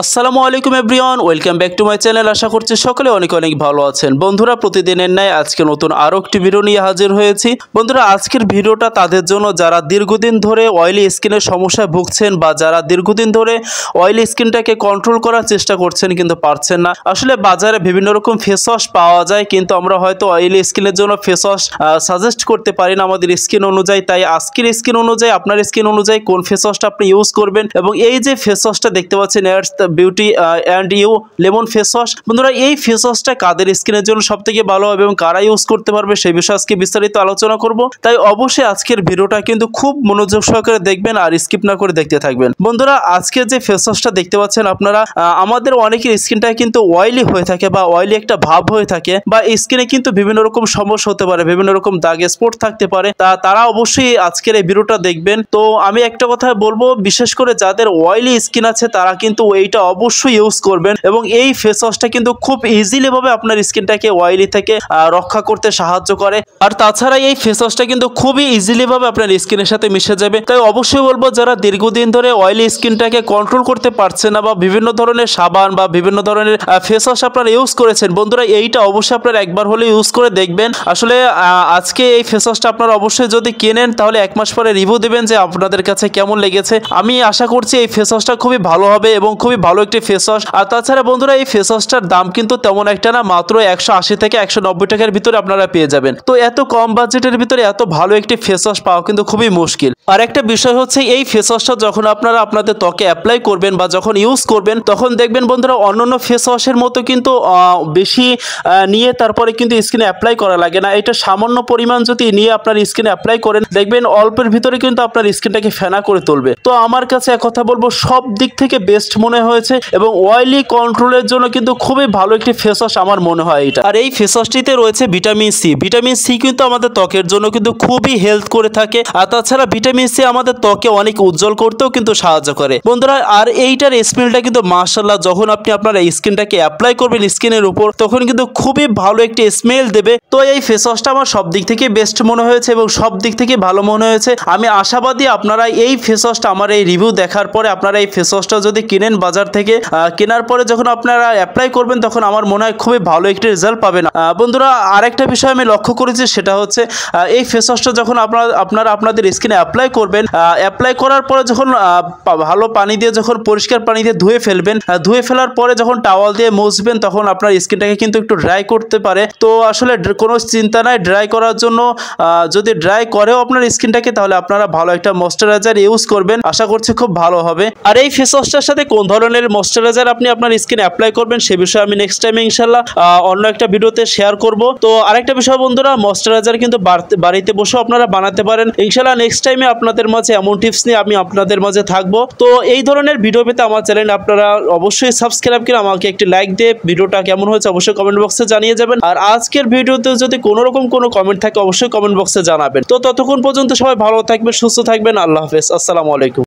আসসালামু আলাইকুম everyone, welcome back to my channel. আশা করছি সকলে অনেক অনেক ভালো আছেন। বন্ধুরা, প্রতিদিনের ন্যায় আজকে নতুন আরও একটি ভিডিও নিয়ে হাজির হয়েছি। বন্ধুরা, আজকের ভিডিওটা তাদের জন্য যারা দীর্ঘদিন ধরে অয়েলি স্কিনের সমস্যায় ভুগছেন বা যারা দীর্ঘদিন ধরে অয়েলি স্কিনটাকে কন্ট্রোল করার চেষ্টা করছেন কিন্তু পারছেন না। আসলে বাজারে বিভিন্ন রকম ফেস ওয়াশ পাওয়া যায়, কিন্তু আমরা হয়তো অয়েলি স্কিনের জন্য ফেস ওয়াশ সাজেস্ট করতে পারি না আমাদের স্কিন অনুযায়ী। তাই আজকের স্কিন অনুযায়ী, আপনার স্কিন অনুযায়ী কোন ফেস ওয়াশটা আপনি ইউজ করবেন, এবং এই যে ফেস ওয়াশটা দেখতে পাচ্ছেন এয়ার্স beauty and you lemon face wash, বন্ধুরা এই ফেস ওয়াশটা কাদের স্কিনের জন্য সবথেকে ভালো হবে এবং কারা ইউজ করতে পারবে সেই বিষয়ে আজকে বিস্তারিত আলোচনা করব। তাই অবশ্যই আজকের ভিডিওটা কিন্তু খুব মনোযোগ সহকারে দেখবেন আর স্কিপ না করে দেখতে থাকবেন। বন্ধুরা, আজকে যে ফেস ওয়াশটা দেখতে পাচ্ছেন আপনারা, আমাদের অনেকের স্কিনটা কিন্তু অয়েলি হয়ে থাকে বা অয়েলি একটা ভাব হয়ে থাকে, বা স্কিনে কিন্তু বিভিন্ন রকম সমস্যা হতে পারে, বিভিন্ন রকম দাগ স্পট থাকতে পারে। তারা অবশ্যই আজকের এই ভিডিওটা দেখবেন। তো আমি একটা কথা বলবো, বিশেষ করে যাদের অয়েলি স্কিন আছে তারা কিন্তু এইটা অবশ্যই ইউজ করবেন, এবং এই ফেস ওয়াশটা কিন্তু খুব ইজিলি ভাবে আপনার স্কিনটাকে অয়েলি থেকে রক্ষা করতে সাহায্য করে। আর তাছাড়া এই ফেস ওয়াশটা কিন্তু খুবই ইজিলি ভাবে আপনার স্কিনের সাথে মিশে যাবে। তাই অবশ্যই বলবো, যারা দীর্ঘদিন ধরে অয়েলি স্কিনটাকে কন্ট্রোল করতে পারছেন না বা বিভিন্ন ধরনের সাবান বা বিভিন্ন ধরনের ফেস ওয়াশ আপনারা ইউজ করেছেন, বন্ধুরা এইটা অবশ্যই আপনারা একবার হলে ইউজ করে দেখবেন। আসলে আজকে এই ফেস ওয়াশটা আপনারা অবশ্যই যদি কেনেন তাহলে 1 মাস পরে রিভিউ দেবেন যে আপনাদের কাছে কেমন লেগেছে। আমি আশা করছি এই ফেস ওয়াশটা খুবই ভালো হবে এবং খুবই ভালো একটি ফেস ওয়াশ। আর তাছাড়া বন্ধুরা, এই ফেস ওয়াশটার দাম কিন্তু তেমন একটা না, মাত্র 180 থেকে 190 টাকার ভিতরে আপনারা পেয়ে যাবেন। তো এত কম বাজেটের ভিতরে এত ভালো একটি ফেস ওয়াশ পাওয়া কিন্তু খুবই মুশকিল। আর একটা বিষয় হচ্ছে, এই ফেস ওয়াশটা যখন আপনারা আপনাদের ত্বকে অ্যাপ্লাই করবেন বা যখন ইউজ করবেন, তখন দেখবেন বন্ধুরা অন্যান্য ফেস ওয়াশের মতো কিন্তু বেশি নিয়ে তারপরে কিন্তু স্কিনে অ্যাপ্লাই করা লাগে না। এটা সামান্য পরিমাণ যদি নিয়ে আপনার স্কিনে অ্যাপ্লাই করেন, দেখবেন অল্পের ভিতরে কিন্তু আপনার স্কিনটাকে ফেনা করে তুলবে। তো আমার কাছে এক কথা বলবো, সব দিক থেকে বেস্ট মনে হয়েছে, এবং অয়েলি কন্ট্রোলের জন্য কিন্তু খুবই ভালো একটি ফেস ওয়াশ আমার মনে হয় এটা। আর এই ফেস ওয়াশটিতে রয়েছে ভিটামিন সি। ভিটামিন সি কিন্তু আমাদের ত্বকের জন্য কিন্তু খুবই হেল্প করে থাকে। আর তাছাড়া ভিটামিন সি আমাদের ত্বকে অনেক উজ্জ্বল করতেও কিন্তু সাহায্য করে বন্ধুরা। আর এইটার স্মেলটা কিন্তু মাশাআল্লাহ, যখন আপনি আপনার স্কিনটাকে অ্যাপ্লাই করবেন স্কিনের উপর, তখন কিন্তু খুবই ভালো একটি স্মেল দেবে। তো এই ফেস ওয়াশটা আমার সব দিক থেকে বেস্ট মনে হয়েছে এবং সব দিক থেকে ভালো মনে হয়েছে। আমি আশাবাদী আপনারা এই ফেস ওয়াশটা, আমার এই রিভিউ দেখার পরে আপনারা এই ফেস ওয়াশটা যদি কিনেন বাজার থেকে, কেনার পরে যখন আপনারা অ্যাপ্লাই করবেন, তখন আমার মনে হয় খুবই ভালো একটি রেজাল্ট পাবেন। বন্ধুরা, আরেকটা বিষয় আমি লক্ষ্য করেছি, সেটা হচ্ছে এই ফেস ওয়াশটা যখন আপনারা আপনাদের স্কিনে অ্যাপ্লাই করবেন, অ্যাপ্লাই করার পরে যখন ভালো পানি দিয়ে, যখন পরিষ্কার পানি দিয়ে ধুয়ে ফেলবেন, ধুয়ে ফেলার পরে যখন টাওয়াল দিয়ে মুছবেন, তখন আপনার স্কিনটাকে কিন্তু একটু ড্রাই করতে পারে। তো আসলে কোনো চিন্তা নাই ড্রাই করার জন্য। যদি ড্রাই করেও আপনার স্কিনটাকে, তাহলে আপনারা ভালো একটা ময়েশ্চারাইজার ইউজ করবেন, আশা করছি খুব ভালো হবে। আর এই ফেস ওয়াশটার সাথে কোন ধরনের ময়েশ্চারাইজার আপনি আপনার স্কিনে অ্যাপ্লাই করবেন সে বিষয়ে আমি নেক্সট টাইমে ইনশাআল্লাহ অন্য একটা ভিডিওতে শেয়ার করব। তো আরেকটা বিষয় বন্ধুরা, ময়েশ্চারাইজার কিন্তু বাড়িতে বসেও আপনারা বানাতে পারেন ইনশাআল্লাহ। নেক্সট টাইমে আপনাদের মাঝে এমন টিপস নিয়ে আমি আপনাদের মাঝে থাকবো। তো এই ধরনের ভিডিও পেতে আমার চ্যানেল আপনারা অবশ্যই সাবস্ক্রাইব করে আমাকে একটি লাইক দিয়ে ভিডিওটা কেমন হয়েছে অবশ্যই কমেন্ট বক্সে জানিয়ে যাবেন। আর আজকের ভিডিওতে যদি কোনো রকম কোনো কমেন্ট থাকে অবশ্যই কমেন্ট বক্সে জানাবেন। তো ততক্ষণ পর্যন্ত সবাই ভালো থাকবেন, সুস্থ থাকবেন। আল্লাহ হাফেজ, আসসালামু আলাইকুম।